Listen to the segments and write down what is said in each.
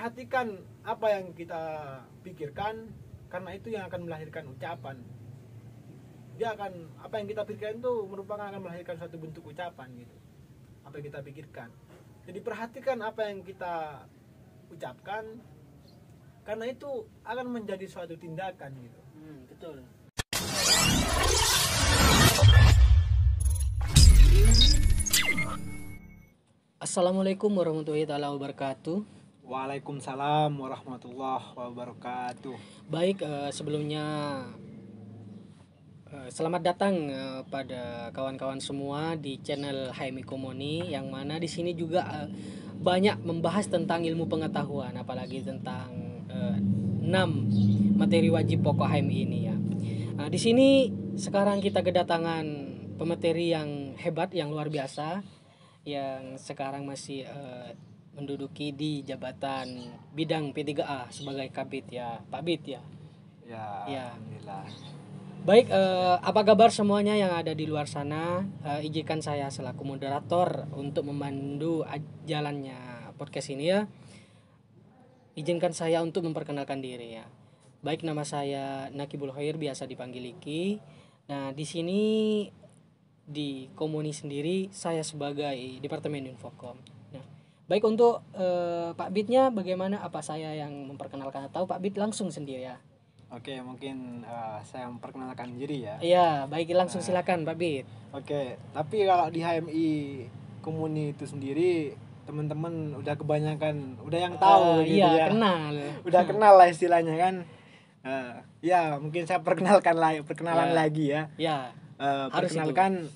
perhatikan apa yang kita pikirkan, karena itu yang akan melahirkan ucapan. Apa yang kita pikirkan itu merupakan akan melahirkan suatu bentuk ucapan gitu. Apa yang kita pikirkan. Jadi perhatikan apa yang kita ucapkan, karena itu akan menjadi suatu tindakan gitu. Betul. Assalamualaikum warahmatullahi wabarakatuh. Waalaikumsalam warahmatullahi wabarakatuh. Baik, sebelumnya selamat datang pada kawan-kawan semua di channel HMI Komoni, yang mana di sini juga banyak membahas tentang ilmu pengetahuan, apalagi tentang 6 materi wajib pokok HMI ini ya. Di sini sekarang kita kedatangan pemateri yang hebat, yang luar biasa, yang sekarang masih menduduki di jabatan bidang P3A sebagai Kabid ya, Pak Bid ya. Ya. Alhamdulillah. Baik, apa kabar semuanya yang ada di luar sana? Izinkan saya selaku moderator untuk memandu jalannya podcast ini ya. Izinkan saya untuk memperkenalkan diri ya. Baik, nama saya Nakibul Khair, biasa dipanggil Iki. Nah, di sini di Komuni sendiri saya sebagai Departemen Infokom. Nah, baik, untuk Pak Bidnya bagaimana? Apa saya yang memperkenalkan atau Pak Bid langsung sendiri ya? Oke, mungkin saya memperkenalkan diri ya. Iya, baik, langsung silakan Pak Bid. Oke, tapi kalau di HMI Komuni itu sendiri, teman-teman udah kebanyakan udah yang tahu gitu iya, ya. kenal. Udah kenal lah istilahnya kan. Ya, mungkin saya perkenalan Ya. lagi ya. Ya, harus Perkenalkan,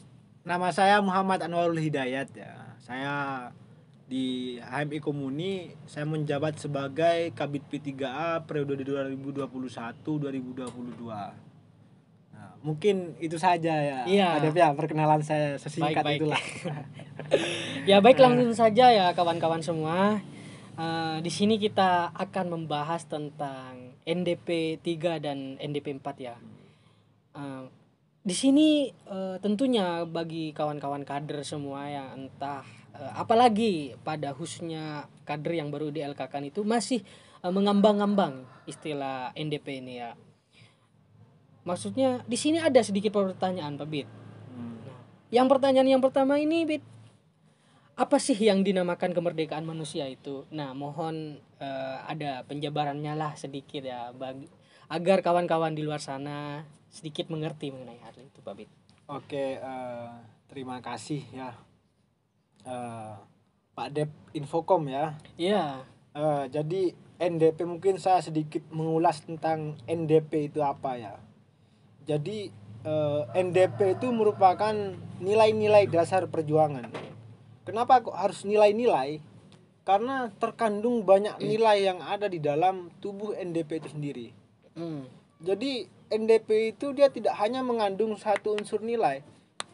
nama saya Muhammad Anwarul Hidayat ya. Saya di HMI Komuni, saya menjabat sebagai Kabid P3A periode 2021-2022. Nah, mungkin itu saja ya. Iya. Ada ya perkenalan saya sesingkat Baik. itulah. Ya, baik, langsung saja ya kawan-kawan semua. Di sini kita akan membahas tentang NDP 3 dan NDP 4 ya. Di sini tentunya bagi kawan-kawan kader semua yang entah apalagi pada khususnya kader yang baru di LK-kan itu masih mengambang-ambang istilah NDP ini ya. Maksudnya di sini ada sedikit pertanyaan Pak Bid. Nah, yang pertama ini Bid, apa sih yang dinamakan kemerdekaan manusia itu? Nah, mohon ada penjabarannya lah sedikit ya, agar kawan-kawan di luar sana sedikit mengerti mengenai hal itu, Pak Bid. Oke, terima kasih ya, Pak Dep Infokom ya. Iya. Jadi NDP, mungkin saya sedikit mengulas tentang NDP itu apa ya. Jadi NDP itu merupakan nilai-nilai dasar perjuangan. Kenapa kok harus nilai-nilai? Karena terkandung banyak nilai yang ada di dalam tubuh NDP itu sendiri. Jadi NDP itu dia tidak hanya mengandung satu unsur nilai,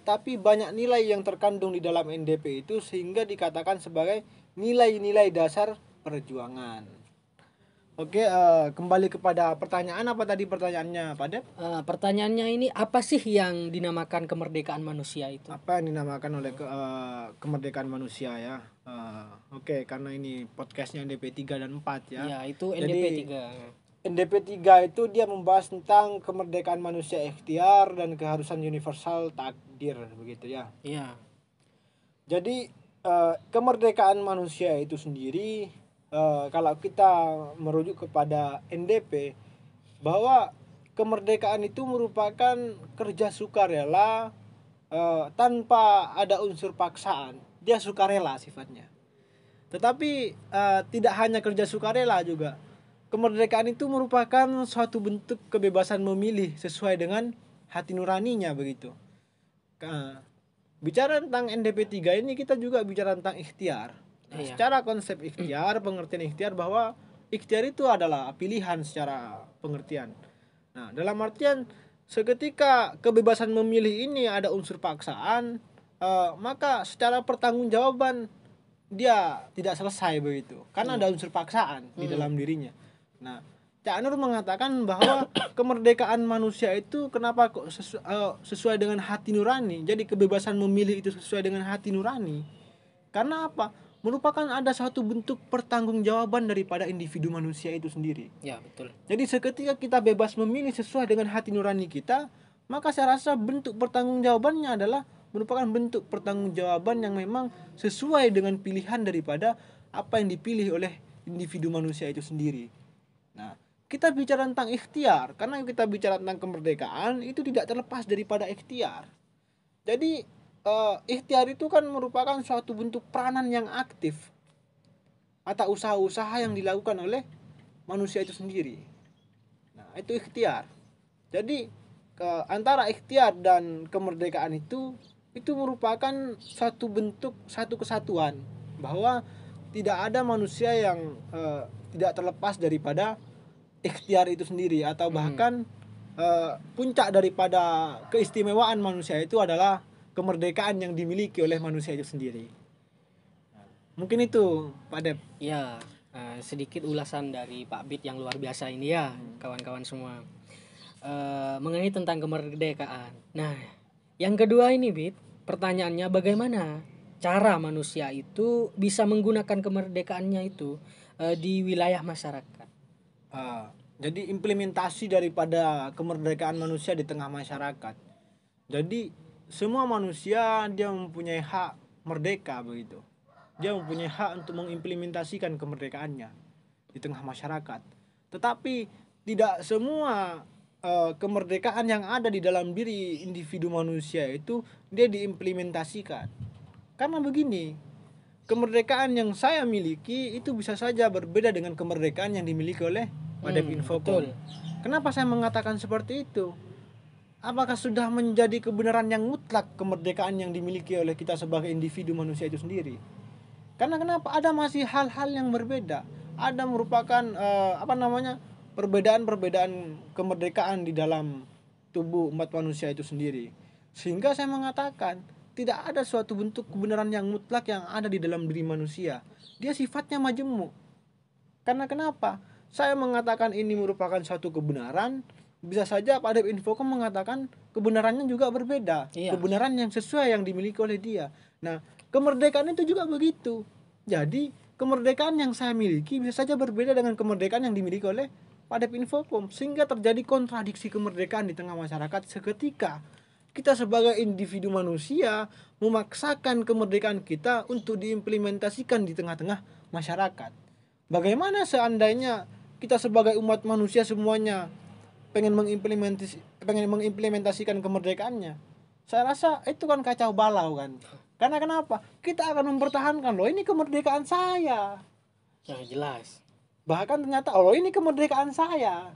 tapi banyak nilai yang terkandung di dalam NDP itu sehingga dikatakan sebagai nilai-nilai dasar perjuangan. Oke, kembali kepada pertanyaan, apa tadi pertanyaannya, Pak Dep? Pertanyaannya ini, apa sih yang dinamakan kemerdekaan manusia itu? Apa yang dinamakan oleh kemerdekaan manusia ya? Oke, karena ini podcastnya NDP 3 dan 4 ya. Ya, itu NDP 3. NDP 3 itu dia membahas tentang kemerdekaan manusia ikhtiar dan keharusan universal takdir, begitu ya. Iya. Jadi kemerdekaan manusia itu sendiri, kalau kita merujuk kepada NDP, bahwa kemerdekaan itu merupakan kerja sukarela tanpa ada unsur paksaan. Dia sukarela sifatnya. Tetapi tidak hanya kerja sukarela juga. Kemerdekaan itu merupakan suatu bentuk kebebasan memilih sesuai dengan hati nuraninya, begitu. Bicara tentang NDP 3 ini, kita juga bicara tentang ikhtiar. Iya. Secara konsep ikhtiar, pengertian ikhtiar, bahwa ikhtiar itu adalah pilihan secara pengertian. Nah, dalam artian seketika kebebasan memilih ini ada unsur paksaan, maka secara pertanggungjawaban dia tidak selesai, begitu. Karena ada unsur paksaan di dalam dirinya. Nah, Cak Nur mengatakan bahwa kemerdekaan manusia itu kenapa kok sesuai dengan hati nurani. Jadi kebebasan memilih itu sesuai dengan hati nurani. Karena apa? merupakan ada suatu bentuk pertanggungjawaban daripada individu manusia itu sendiri. Ya, betul. Jadi seketika kita bebas memilih sesuai dengan hati nurani kita, maka saya rasa bentuk pertanggungjawabannya adalah merupakan bentuk pertanggungjawaban yang memang sesuai dengan pilihan daripada apa yang dipilih oleh individu manusia itu sendiri. Nah, kita bicara tentang ikhtiar, karena kita bicara tentang kemerdekaan itu tidak terlepas daripada ikhtiar. Jadi ikhtiar itu kan merupakan suatu bentuk peranan yang aktif atau usaha-usaha yang dilakukan oleh manusia itu sendiri. Nah, itu ikhtiar. Jadi antara ikhtiar dan kemerdekaan itu merupakan suatu bentuk satu kesatuan, bahwa tidak ada manusia yang tidak terlepas daripada ikhtiar itu sendiri, atau bahkan puncak daripada keistimewaan manusia itu adalah kemerdekaan yang dimiliki oleh manusia itu sendiri. Mungkin itu, Pak Dep. Ya, sedikit ulasan dari Pak Bit yang luar biasa ini ya, kawan-kawan semua. Mengenai tentang kemerdekaan. Nah, yang kedua ini Bit, pertanyaannya bagaimana cara manusia itu bisa menggunakan kemerdekaannya itu di wilayah masyarakat. Jadi implementasi daripada kemerdekaan manusia di tengah masyarakat. Jadi semua manusia dia mempunyai hak merdeka begitu. Dia mempunyai hak untuk mengimplementasikan kemerdekaannya di tengah masyarakat. Tetapi tidak semua kemerdekaan yang ada di dalam diri individu manusia itu dia diimplementasikan. Karena begini, kemerdekaan yang saya miliki itu bisa saja berbeda dengan kemerdekaan yang dimiliki oleh Padep Infocom. Kenapa saya mengatakan seperti itu? Apakah sudah menjadi kebenaran yang mutlak kemerdekaan yang dimiliki oleh kita sebagai individu manusia itu sendiri? Karena kenapa? Ada masih hal-hal yang berbeda. Ada merupakan perbedaan-perbedaan kemerdekaan di dalam tubuh umat manusia itu sendiri. Sehingga saya mengatakan tidak ada suatu bentuk kebenaran yang mutlak yang ada di dalam diri manusia. Dia sifatnya majemuk. Karena kenapa? Saya mengatakan ini merupakan suatu kebenaran, bisa saja Pak Dep Infocom mengatakan kebenarannya juga berbeda. Iya. Kebenaran yang sesuai yang dimiliki oleh dia. Nah, kemerdekaan itu juga begitu. Jadi, kemerdekaan yang saya miliki bisa saja berbeda dengan kemerdekaan yang dimiliki oleh Pak Dep Infocom, sehingga terjadi kontradiksi kemerdekaan di tengah masyarakat seketika kita sebagai individu manusia memaksakan kemerdekaan kita untuk diimplementasikan di tengah-tengah masyarakat. Bagaimana seandainya kita sebagai umat manusia semuanya pengen mengimplementasikan kemerdekaannya? Saya rasa itu kan kacau balau kan. Karena kenapa? Kita akan mempertahankan, loh ini kemerdekaan saya. Ya, jelas. Bahkan ternyata, loh ini kemerdekaan saya.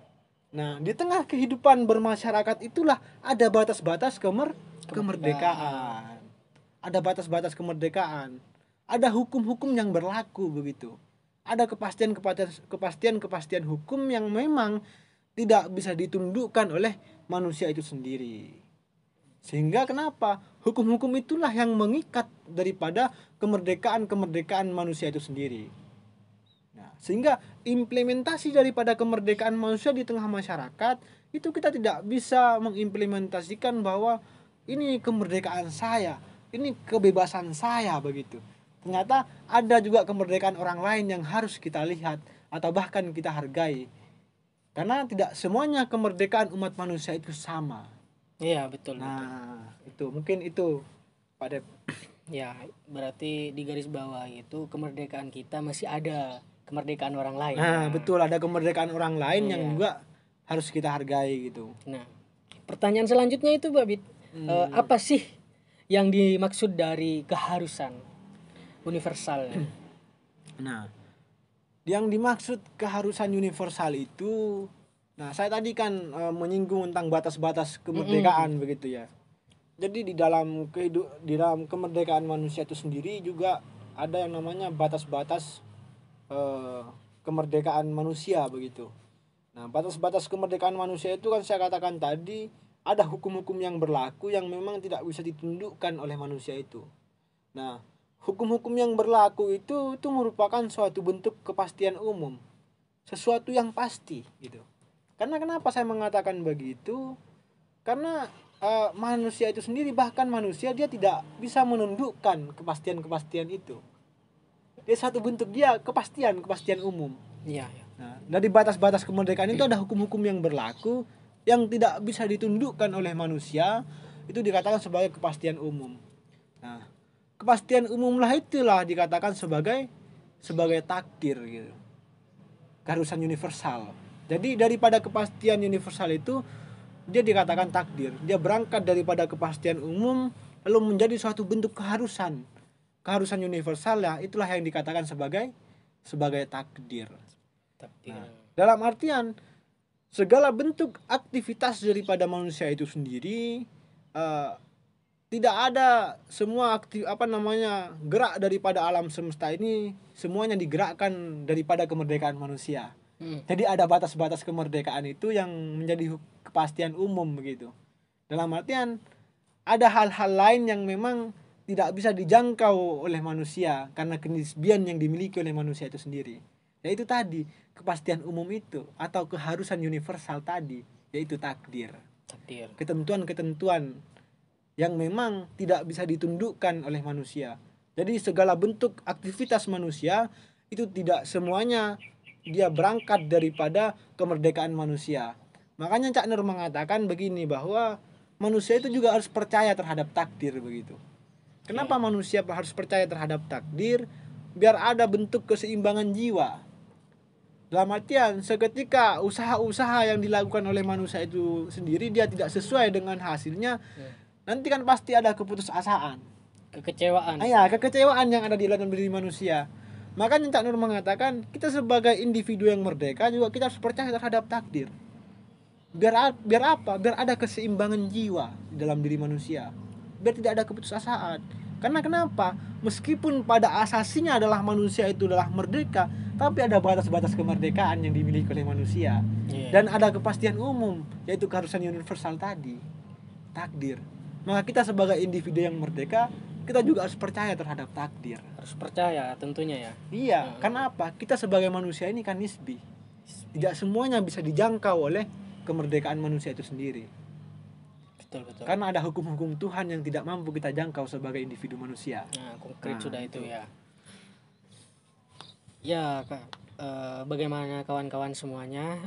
Nah, di tengah kehidupan bermasyarakat itulah ada batas-batas kemerdekaan. Ada batas-batas kemerdekaan. Ada hukum-hukum yang berlaku begitu. Ada kepastian hukum yang memang tidak bisa ditundukkan oleh manusia itu sendiri. Sehingga kenapa? Hukum-hukum itulah yang mengikat daripada kemerdekaan manusia itu sendiri. Nah, sehingga implementasi daripada kemerdekaan manusia di tengah masyarakat itu kita tidak bisa mengimplementasikan bahwa ini kemerdekaan saya, ini kebebasan saya begitu. Ternyata ada juga kemerdekaan orang lain yang harus kita lihat atau bahkan kita hargai. Karena tidak semuanya kemerdekaan umat manusia itu sama. Iya, betul. Nah, itu mungkin itu Pak Dep. Ya, berarti di garis bawah itu kemerdekaan kita masih ada kemerdekaan orang lain. Nah, betul, ada kemerdekaan orang lain yang juga harus kita hargai gitu. Nah, pertanyaan selanjutnya itu Babit, apa sih yang dimaksud dari keharusan universal? Nah, yang dimaksud keharusan universal itu, nah saya tadi kan menyinggung tentang batas-batas kemerdekaan begitu ya. Jadi di dalam kemerdekaan manusia itu sendiri juga ada yang namanya batas-batas kemerdekaan manusia begitu. Nah, batas-batas kemerdekaan manusia itu kan saya katakan tadi ada hukum-hukum yang berlaku yang memang tidak bisa ditundukkan oleh manusia itu. Nah, hukum-hukum yang berlaku itu merupakan suatu bentuk kepastian umum, sesuatu yang pasti gitu. Karena kenapa saya mengatakan begitu? Karena manusia itu sendiri, bahkan manusia dia tidak bisa menundukkan kepastian-kepastian itu. Dia satu bentuk dia kepastian umum. Iya, iya. Nah, dari batas-batas kemerdekaan itu ada hukum-hukum yang berlaku yang tidak bisa ditundukkan oleh manusia, itu dikatakan sebagai kepastian umum. Nah, kepastian umum lah itulah dikatakan sebagai takdir gitu. Keharusan universal. Jadi daripada kepastian universal itu dia dikatakan takdir. Dia berangkat daripada kepastian umum lalu menjadi suatu bentuk keharusan. Keharusan universal ya itulah yang dikatakan sebagai takdir. Takdir. Nah, dalam artian segala bentuk aktivitas daripada manusia itu sendiri tidak ada semua gerak daripada alam semesta ini semuanya digerakkan daripada kemerdekaan manusia. Jadi ada batas-batas kemerdekaan itu yang menjadi kepastian umum begitu. Dalam artian ada hal-hal lain yang memang tidak bisa dijangkau oleh manusia karena kenisbian yang dimiliki oleh manusia itu sendiri. Yaitu tadi kepastian umum itu atau keharusan universal tadi, yaitu takdir. Ketentuan-ketentuan yang memang tidak bisa ditundukkan oleh manusia. Jadi segala bentuk aktivitas manusia itu tidak semuanya dia berangkat daripada kemerdekaan manusia. Makanya Cak Nur mengatakan begini bahwa manusia itu juga harus percaya terhadap takdir begitu. Kenapa manusia harus percaya terhadap takdir? Biar ada bentuk keseimbangan jiwa. Dalam artian seketika usaha-usaha yang dilakukan oleh manusia itu sendiri dia tidak sesuai dengan hasilnya, nanti kan pasti ada keputusasaan, kekecewaan. Kekecewaan yang ada di dalam diri manusia. Makanya Cak Nur mengatakan kita sebagai individu yang merdeka juga kita harus percaya terhadap takdir. Biar apa? Biar ada keseimbangan jiwa di dalam diri manusia. Biar tidak ada keputusasaan. Karena kenapa? Meskipun pada asasinya adalah manusia itu adalah merdeka, tapi ada batas-batas kemerdekaan yang dimiliki oleh manusia. Dan ada kepastian umum, yaitu keharusan universal tadi, takdir. Maka kita sebagai individu yang merdeka, kita juga harus percaya terhadap takdir. Harus percaya tentunya ya. Iya, karena apa? Kita sebagai manusia ini kan nisbi. Tidak semuanya bisa dijangkau oleh kemerdekaan manusia itu sendiri. Betul. Karena ada hukum-hukum Tuhan yang tidak mampu kita jangkau sebagai individu manusia. Nah, konkret sudah itu ya. Ya, bagaimana kawan-kawan semuanya?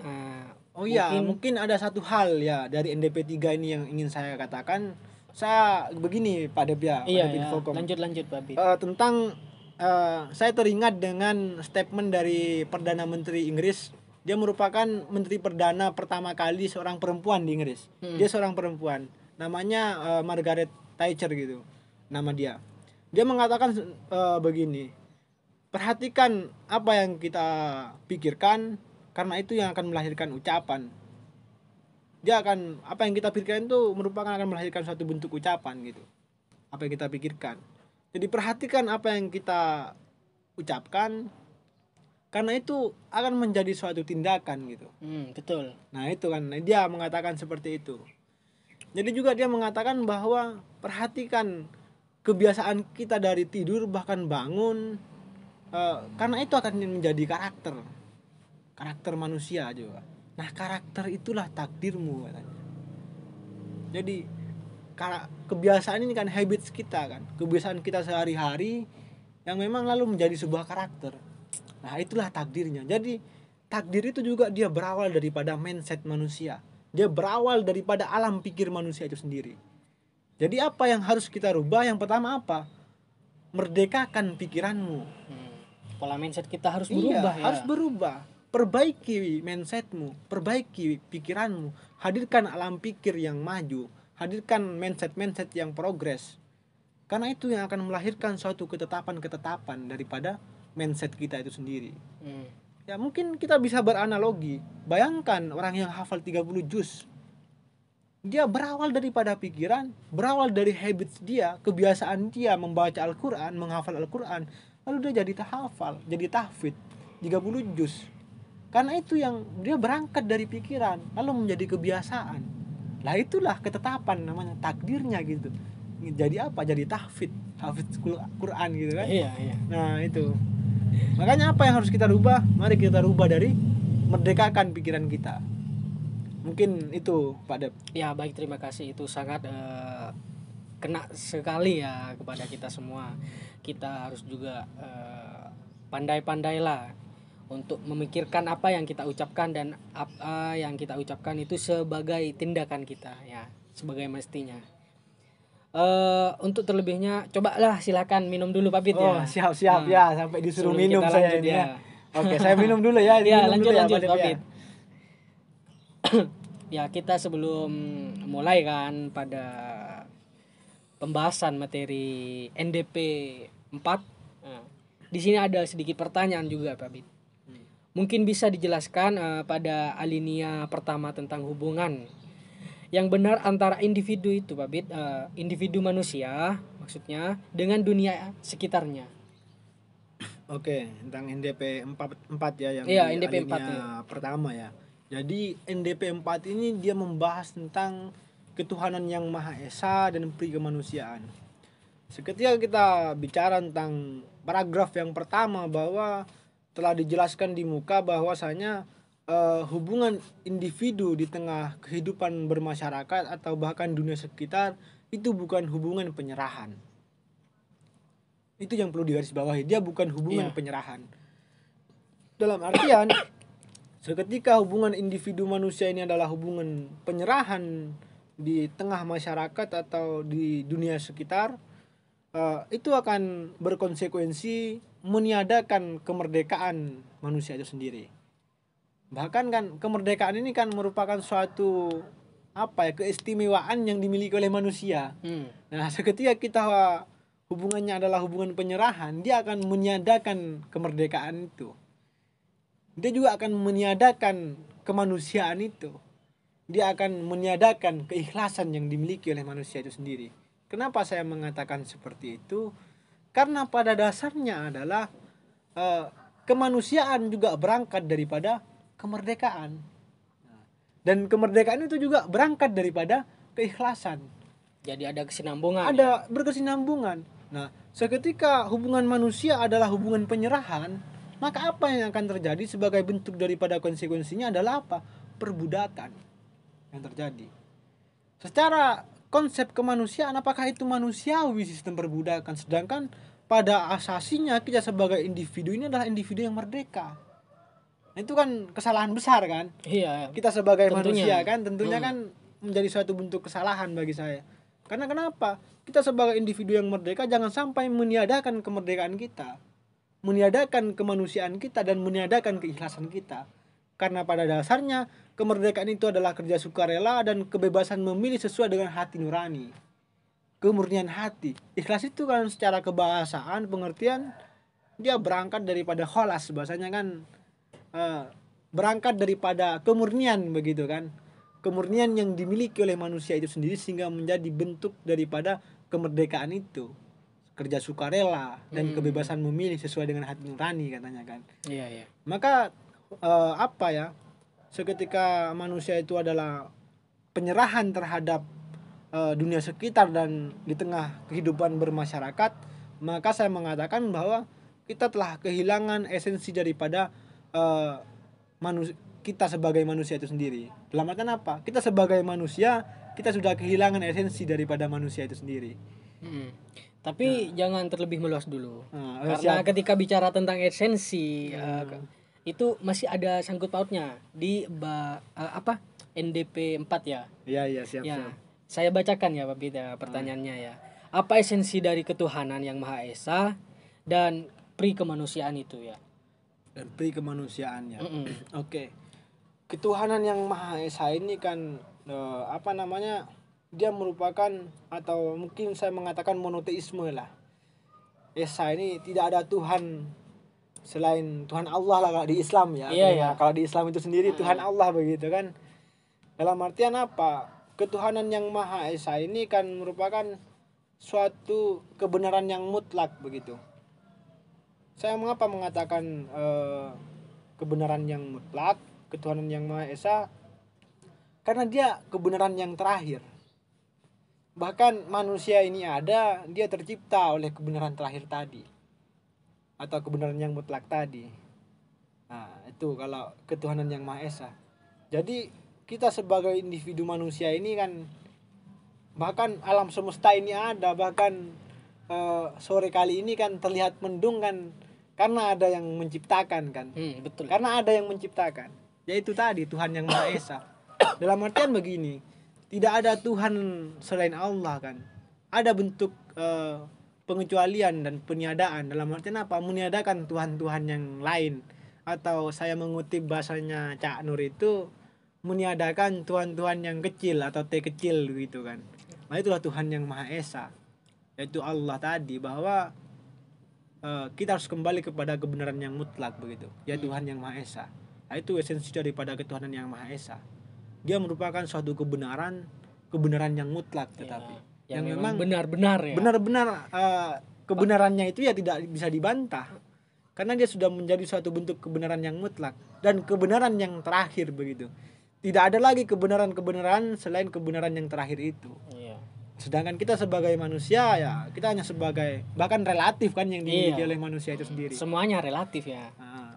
Mungkin ada satu hal ya dari NDP 3 ini yang ingin saya katakan. Saya begini Pak Dep ya. Lanjut Pak Bib. Tentang saya teringat dengan statement dari Perdana Menteri Inggris. Dia merupakan menteri perdana pertama kali seorang perempuan di Inggris. Dia seorang perempuan. Namanya Margaret Thatcher gitu. Nama dia. Dia mengatakan begini. Perhatikan apa yang kita pikirkan karena itu yang akan melahirkan ucapan. Apa yang kita pikirkan itu merupakan akan melahirkan suatu bentuk ucapan gitu. Apa yang kita pikirkan. Jadi perhatikan apa yang kita ucapkan karena itu akan menjadi suatu tindakan gitu. Betul. Nah itu kan dia mengatakan seperti itu. Jadi juga dia mengatakan bahwa perhatikan kebiasaan kita dari tidur bahkan bangun, karena itu akan menjadi karakter manusia juga. Nah karakter itulah takdirmu katanya. Jadi kebiasaan ini kan habits kita kan, kebiasaan kita sehari-hari yang memang lalu menjadi sebuah karakter. Nah itulah takdirnya. Jadi takdir itu juga dia berawal daripada mindset manusia. Dia berawal daripada alam pikir manusia itu sendiri. Jadi apa yang harus kita rubah? Yang pertama apa? Merdekakan pikiranmu. Pola mindset kita harus berubah ya. Harus berubah. Perbaiki mindsetmu, perbaiki pikiranmu. Hadirkan alam pikir yang maju. Hadirkan mindset yang progres. Karena itu yang akan melahirkan suatu ketetapan daripada mindset kita itu sendiri. Ya mungkin kita bisa beranalogi. Bayangkan orang yang hafal 30 juz. Dia berawal daripada pikiran, berawal dari habits dia, kebiasaan dia membaca Al-Quran, menghafal Al-Quran. Lalu dia jadi tahafal, jadi tahfidz 30 juz. Karena itu yang dia berangkat dari pikiran, lalu menjadi kebiasaan. Lah itulah ketetapan namanya, takdirnya gitu. Jadi apa? Jadi tahfidz Quran gitu kan. Iya. Nah itu. Makanya apa yang harus kita rubah? Mari kita rubah dari merdekakan pikiran kita. Mungkin itu Pak Dep. Ya baik, terima kasih. Itu sangat kena sekali ya kepada kita semua. Kita harus juga pandai-pandailah untuk memikirkan apa yang kita ucapkan, dan apa yang kita ucapkan itu sebagai tindakan kita ya, sebagai mestinya. Untuk terlebihnya cobalah, silakan minum dulu Pak Bit Oh, ya. siap-siap ya, sampai disuruh Sebelum minum kita saya lanjut ini ya. ya. Oke, saya minum dulu ya. Ya, Minum lanjut dulu ya, lanjut Pak Pak Dep, ya. Bit. Ya, kita sebelum mulai kan pada pembahasan materi NDP 4. Nah, di sini ada sedikit pertanyaan juga Pak Bit. Mungkin bisa dijelaskan pada alinea pertama tentang hubungan yang benar antara individu itu Pak Bit, individu manusia maksudnya dengan dunia sekitarnya. Oke, tentang NDP 4 ya yang Iya, di NDP 4 alinea ya. pertama ya. Jadi NDP 4 ini dia membahas tentang ketuhanan yang Maha Esa dan peri kemanusiaan. Seketika kita bicara tentang paragraf yang pertama, bahwa telah dijelaskan di muka bahwasanya hubungan individu di tengah kehidupan bermasyarakat atau bahkan dunia sekitar itu bukan hubungan penyerahan. Itu yang perlu digarisbawahi, dia bukan hubungan Iya. penyerahan. Dalam artian seketika hubungan individu manusia ini adalah hubungan penyerahan di tengah masyarakat atau di dunia sekitar, itu akan berkonsekuensi meniadakan kemerdekaan manusia itu sendiri. Bahkan kan kemerdekaan ini kan merupakan suatu keistimewaan yang dimiliki oleh manusia. Nah, seketika kita hubungannya adalah hubungan penyerahan, dia akan meniadakan kemerdekaan itu. Dia juga akan meniadakan kemanusiaan itu. Dia akan meniadakan keikhlasan yang dimiliki oleh manusia itu sendiri. Kenapa saya mengatakan seperti itu? Karena pada dasarnya adalah kemanusiaan juga berangkat daripada kemerdekaan. Dan kemerdekaan itu juga berangkat daripada keikhlasan. Jadi ada kesinambungan. Ada berkesinambungan. Nah, seketika hubungan manusia adalah hubungan penyerahan, maka apa yang akan terjadi sebagai bentuk daripada konsekuensinya adalah apa? Perbudakan yang terjadi. Secara konsep kemanusiaan, apakah itu manusiawi sistem perbudakan? Sedangkan pada asasinya kita sebagai individu ini adalah individu yang merdeka. Nah, itu kan kesalahan besar kan? Iya. Kita sebagai Tentunya. manusia kan tentunya kan menjadi suatu bentuk kesalahan bagi saya. Karena kenapa? Kita sebagai individu yang merdeka jangan sampai meniadakan kemerdekaan kita, meniadakan kemanusiaan kita, dan meniadakan keikhlasan kita. Karena pada dasarnya kemerdekaan itu adalah kerja sukarela dan kebebasan memilih sesuai dengan hati nurani, kemurnian hati. Ikhlas itu kan secara kebahasaan pengertian dia berangkat daripada kholas, bahasanya kan berangkat daripada kemurnian begitu kan. Kemurnian yang dimiliki oleh manusia itu sendiri sehingga menjadi bentuk daripada kemerdekaan itu, kerja sukarela dan kebebasan memilih sesuai dengan hati nurani katanya kan. Iya. Maka seketika manusia itu adalah penyerahan terhadap dunia sekitar dan di tengah kehidupan bermasyarakat, maka saya mengatakan bahwa kita telah kehilangan esensi daripada kita sebagai manusia itu sendiri. Dalam artian apa? Kita sebagai manusia, kita sudah kehilangan esensi daripada manusia itu sendiri. Tapi jangan terlebih meluas dulu. siap. Karena ketika bicara tentang esensi, itu masih ada sangkut pautnya di NDP 4 ya. Iya, siap. Ya, saya bacakan ya Pak Bit pertanyaannya ya. Apa esensi dari ketuhanan yang Maha Esa dan pri kemanusiaan itu ya? Dan pri kemanusiaannya. Oke. Ketuhanan yang Maha Esa ini kan dia merupakan, atau mungkin saya mengatakan monoteisme lah. Esa ini tidak ada Tuhan selain Tuhan Allah lah kalau di Islam ya. Iya. Kalau di Islam itu sendiri Tuhan Allah begitu kan. Dalam artian apa? Ketuhanan yang Maha Esa ini kan merupakan suatu kebenaran yang mutlak begitu. Saya mengapa mengatakan kebenaran yang mutlak, ketuhanan yang Maha Esa? Karena dia kebenaran yang terakhir. Bahkan manusia ini ada, dia tercipta oleh kebenaran terakhir tadi, atau kebenaran yang mutlak tadi. Nah, itu kalau ketuhanan yang Maha Esa. Jadi kita sebagai individu manusia ini kan, bahkan alam semesta ini ada, bahkan sore kali ini kan terlihat mendung kan, Karena ada yang menciptakan kan. Betul. Karena ada yang menciptakan. Yaitu tadi Tuhan yang Maha Esa. Dalam artian begini, tidak ada Tuhan selain Allah kan. Ada bentuk pengecualian dan peniadaan. Dalam artian apa? Meniadakan Tuhan-Tuhan yang lain. Atau saya mengutip bahasanya Cak Nur itu, meniadakan Tuhan-Tuhan yang kecil atau T kecil gitu kan. Nah itulah Tuhan yang Maha Esa. Yaitu Allah tadi, bahwa kita harus kembali kepada kebenaran yang mutlak begitu. Ya Tuhan yang Maha Esa. Nah, itu esensi daripada ketuhanan yang Maha Esa. Dia merupakan suatu kebenaran yang mutlak, tetapi yang memang benar-benar ya. Benar-benar kebenarannya itu ya tidak bisa dibantah. Karena dia sudah menjadi suatu bentuk kebenaran yang mutlak dan kebenaran yang terakhir begitu. Tidak ada lagi kebenaran-kebenaran selain kebenaran yang terakhir itu. Iya. Sedangkan kita sebagai manusia ya kita hanya sebagai, bahkan relatif kan yang dimiliki oleh manusia itu sendiri. Semuanya relatif ya. Nah,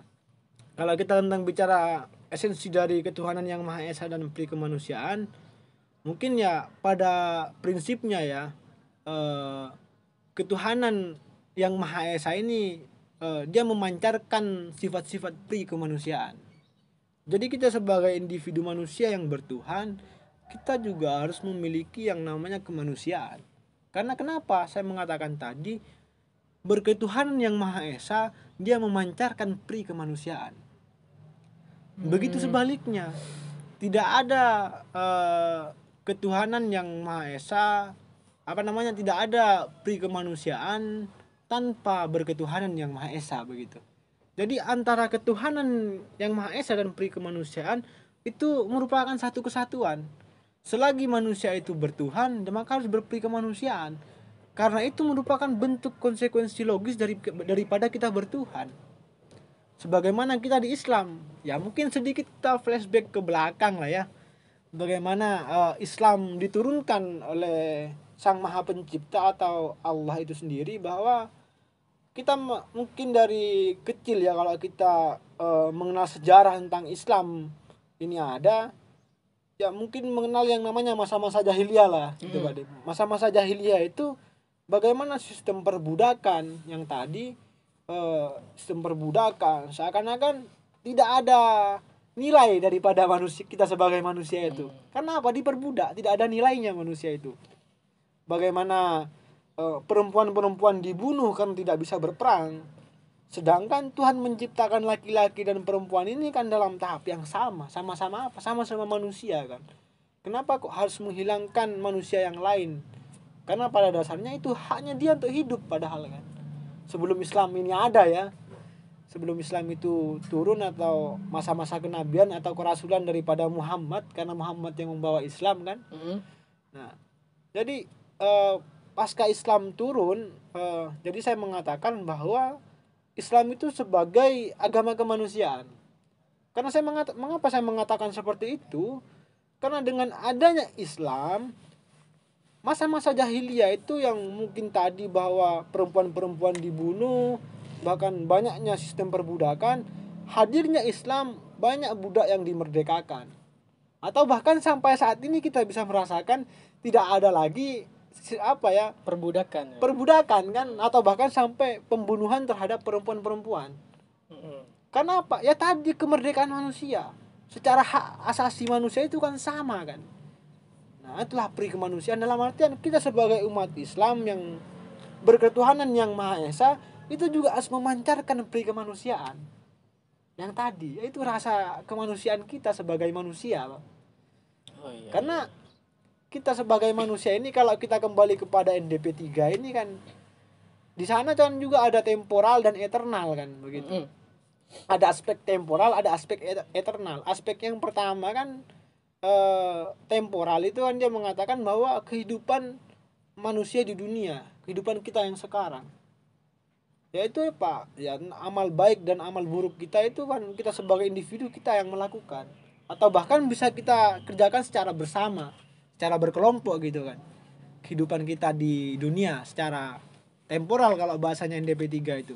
kalau kita tentang bicara esensi dari ketuhanan yang Maha Esa dan pri kemanusiaan, mungkin ya pada prinsipnya ya ketuhanan yang Maha Esa ini dia memancarkan sifat-sifat pri kemanusiaan. Jadi kita sebagai individu manusia yang bertuhan, kita juga harus memiliki yang namanya kemanusiaan. Karena kenapa saya mengatakan tadi, berketuhanan yang Maha Esa dia memancarkan pri kemanusiaan. Begitu sebaliknya, tidak ada ketuhanan yang Maha Esa tidak ada pri kemanusiaan tanpa berketuhanan yang Maha Esa begitu. Jadi antara ketuhanan yang Maha Esa dan pri kemanusiaan itu merupakan satu kesatuan. Selagi manusia itu bertuhan, maka harus berpri kemanusiaan. Karena itu merupakan bentuk konsekuensi logis daripada kita bertuhan. Sebagaimana kita di Islam, ya mungkin sedikit kita flashback ke belakang lah ya. Bagaimana Islam diturunkan oleh Sang Maha Pencipta atau Allah itu sendiri, bahwa kita mungkin dari kecil ya, kalau kita mengenal sejarah tentang Islam ini ada, ya mungkin mengenal yang namanya masa-masa jahiliyah lah gitu Pak. Masa-masa jahiliyah itu bagaimana sistem perbudakan yang tadi sistem perbudakan seakan-akan tidak ada nilai daripada manusia, kita sebagai manusia itu. Karena apa? Diperbudak, tidak ada nilainya manusia itu. Bagaimana perempuan-perempuan dibunuh kan tidak bisa berperang. Sedangkan Tuhan menciptakan laki-laki dan perempuan ini kan dalam tahap yang sama. Sama-sama apa? Sama-sama manusia kan. Kenapa kok harus menghilangkan manusia yang lain? Karena pada dasarnya itu haknya dia untuk hidup padahal kan. Sebelum Islam ini ada ya. Sebelum Islam itu turun atau masa-masa kenabian atau kerasulan daripada Muhammad, karena Muhammad yang membawa Islam kan. Nah, jadi pasca Islam turun, jadi saya mengatakan bahwa Islam itu sebagai agama kemanusiaan. Karena mengapa saya mengatakan seperti itu? Karena dengan adanya Islam, masa-masa jahiliyah itu yang mungkin tadi bahwa perempuan-perempuan dibunuh, bahkan banyaknya sistem perbudakan, hadirnya Islam banyak budak yang dimerdekakan. Atau bahkan sampai saat ini kita bisa merasakan tidak ada lagi perbudakan kan, atau bahkan sampai pembunuhan terhadap perempuan-perempuan. Karena apa? Ya tadi kemerdekaan manusia. Secara hak asasi manusia itu kan sama kan. Nah, itulah pri kemanusiaan dalam artian kita sebagai umat Islam yang berketuhanan yang Maha Esa itu juga harus memancarkan pri kemanusiaan. Yang tadi yaitu rasa kemanusiaan kita sebagai manusia. Karena kita sebagai manusia ini, kalau kita kembali kepada NDP 3 ini kan, di sana kan juga ada temporal dan eternal kan begitu. Ada aspek temporal, ada aspek eternal. Aspek yang pertama kan temporal itu kan dia mengatakan bahwa kehidupan manusia di dunia, kehidupan kita yang sekarang, yaitu apa? Ya amal baik dan amal buruk kita itu kan kita sebagai individu kita yang melakukan, atau bahkan bisa kita kerjakan secara bersama, secara berkelompok gitu kan. Kehidupan kita di dunia secara temporal kalau bahasanya NDP 3 itu.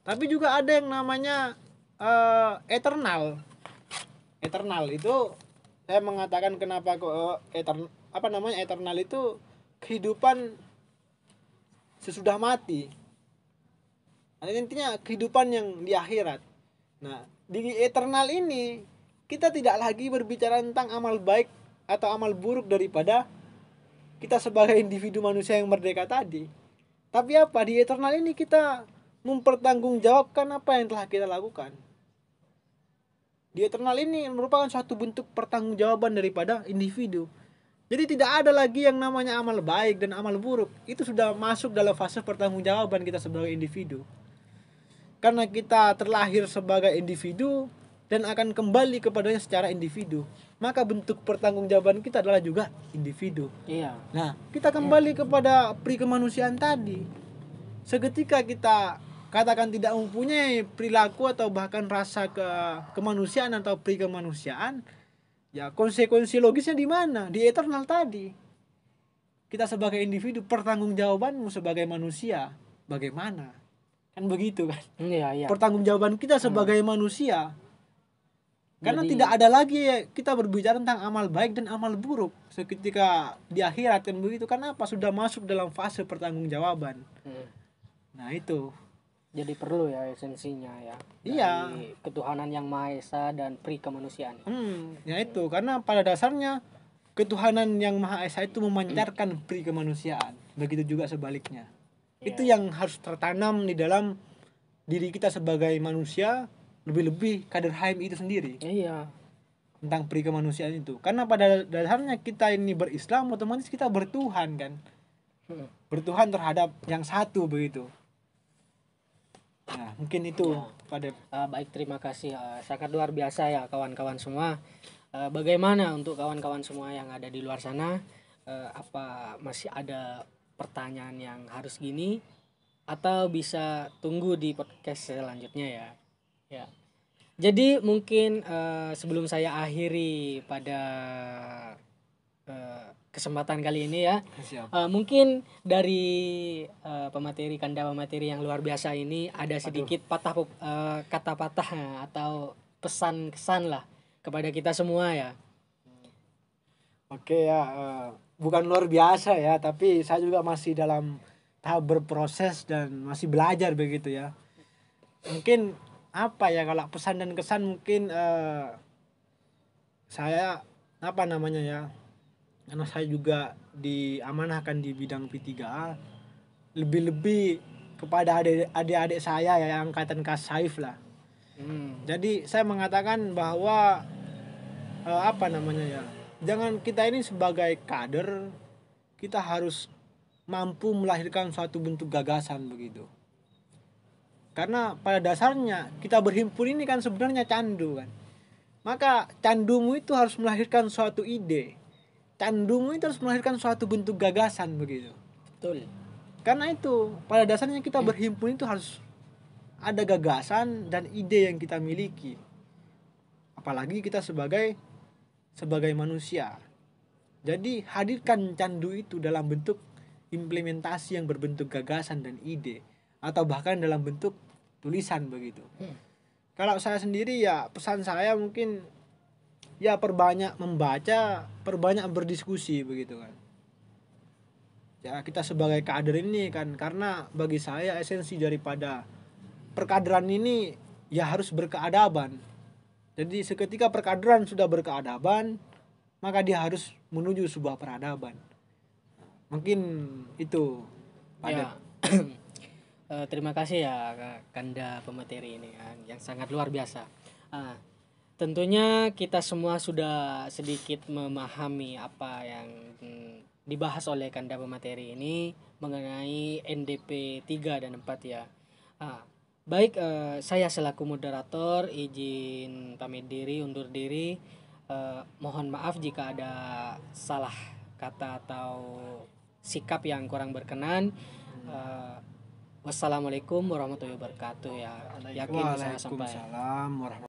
Tapi juga ada yang namanya eternal. Eternal itu saya mengatakan kenapa kok eternal itu kehidupan sesudah mati. Intinya kehidupan yang di akhirat. Nah, di eternal ini kita tidak lagi berbicara tentang amal baik atau amal buruk daripada kita sebagai individu manusia yang merdeka tadi. Tapi apa, di eternal ini kita mempertanggungjawabkan apa yang telah kita lakukan. Di eternal ini merupakan suatu bentuk pertanggungjawaban daripada individu. Jadi tidak ada lagi yang namanya amal baik dan amal buruk. Itu sudah masuk dalam fase pertanggungjawaban kita sebagai individu. Karena kita terlahir sebagai individu dan akan kembali kepadanya secara individu, maka bentuk pertanggungjawaban kita adalah juga individu. Iya. Nah, kita kembali kepada pri kemanusiaan tadi. Seketika kita katakan tidak mempunyai perilaku atau bahkan rasa kemanusiaan atau pri kemanusiaan, ya konsekuensi logisnya di mana? Di eternal tadi. Kita sebagai individu, pertanggungjawabanmu sebagai manusia bagaimana? Kan begitu kan? Iya. Pertanggungjawaban kita sebagai manusia. Karena Jadi, tidak ada lagi kita berbicara tentang amal baik dan amal buruk seketika di akhirat kan begitu. Kenapa? Sudah masuk dalam fase pertanggungjawaban. Nah itu. Jadi perlu ya esensinya ya. Iya. Dari ketuhanan yang Maha Esa dan pri kemanusiaan. Ya itu, karena pada dasarnya ketuhanan yang Maha Esa itu memancarkan pri kemanusiaan. Begitu juga sebaliknya. Itu yang harus tertanam di dalam diri kita sebagai manusia, lebih-lebih kader Haim itu sendiri. Iya. Tentang pri kemanusiaan itu. Karena pada dasarnya kita ini berislam, otomatis kita bertuhan kan. Bertuhan terhadap yang satu begitu. Nah, mungkin itu pada baik, terima kasih. Sangat luar biasa ya kawan-kawan semua. Bagaimana untuk kawan-kawan semua yang ada di luar sana? Apa masih ada pertanyaan yang harus gini? Atau bisa tunggu di podcast selanjutnya ya? Ya. Jadi mungkin sebelum saya akhiri pada kesempatan kali ini ya, mungkin dari pemateri Kanda pemateri yang luar biasa ini ada sedikit kata patah atau pesan kesan lah kepada kita semua ya. Oke ya, bukan luar biasa ya, tapi saya juga masih dalam tahap berproses dan masih belajar begitu ya. Mungkin apa ya, kalau pesan dan kesan mungkin saya apa namanya ya, karena saya juga diamanahkan di bidang P3A, lebih-lebih kepada adik-adik saya ya yang angkatan Kasaif lah. Jadi saya mengatakan bahwa apa namanya ya, jangan kita ini sebagai kader kita harus mampu melahirkan suatu bentuk gagasan begitu. Karena pada dasarnya kita berhimpun ini kan sebenarnya candu kan. Maka candumu itu harus melahirkan suatu ide. Candumu itu harus melahirkan suatu bentuk gagasan begitu. Betul. Karena itu pada dasarnya kita berhimpun itu harus ada gagasan dan ide yang kita miliki. Apalagi kita sebagai manusia. Jadi hadirkan candu itu dalam bentuk implementasi yang berbentuk gagasan dan ide, atau bahkan dalam bentuk tulisan begitu. Kalau saya sendiri ya pesan saya mungkin ya perbanyak membaca, perbanyak berdiskusi begitu kan. Ya kita sebagai kader ini kan, karena bagi saya esensi daripada perkaderan ini ya harus berkeadaban. Jadi seketika perkaderan sudah berkeadaban, maka dia harus menuju sebuah peradaban. Mungkin itu Ya. Terima kasih ya Kanda pemateri ini kan, yang sangat luar biasa. Tentunya kita semua sudah sedikit memahami apa yang dibahas oleh Kanda pemateri ini mengenai NDP 3 dan 4 ya. Baik, saya selaku moderator izin pamit diri, undur diri. Mohon maaf jika ada salah kata atau sikap yang kurang berkenan. Wassalamualaikum warahmatullahi wabarakatuh ya. Yakin saya sampaikan. Waalaikumsalam warahmatullahi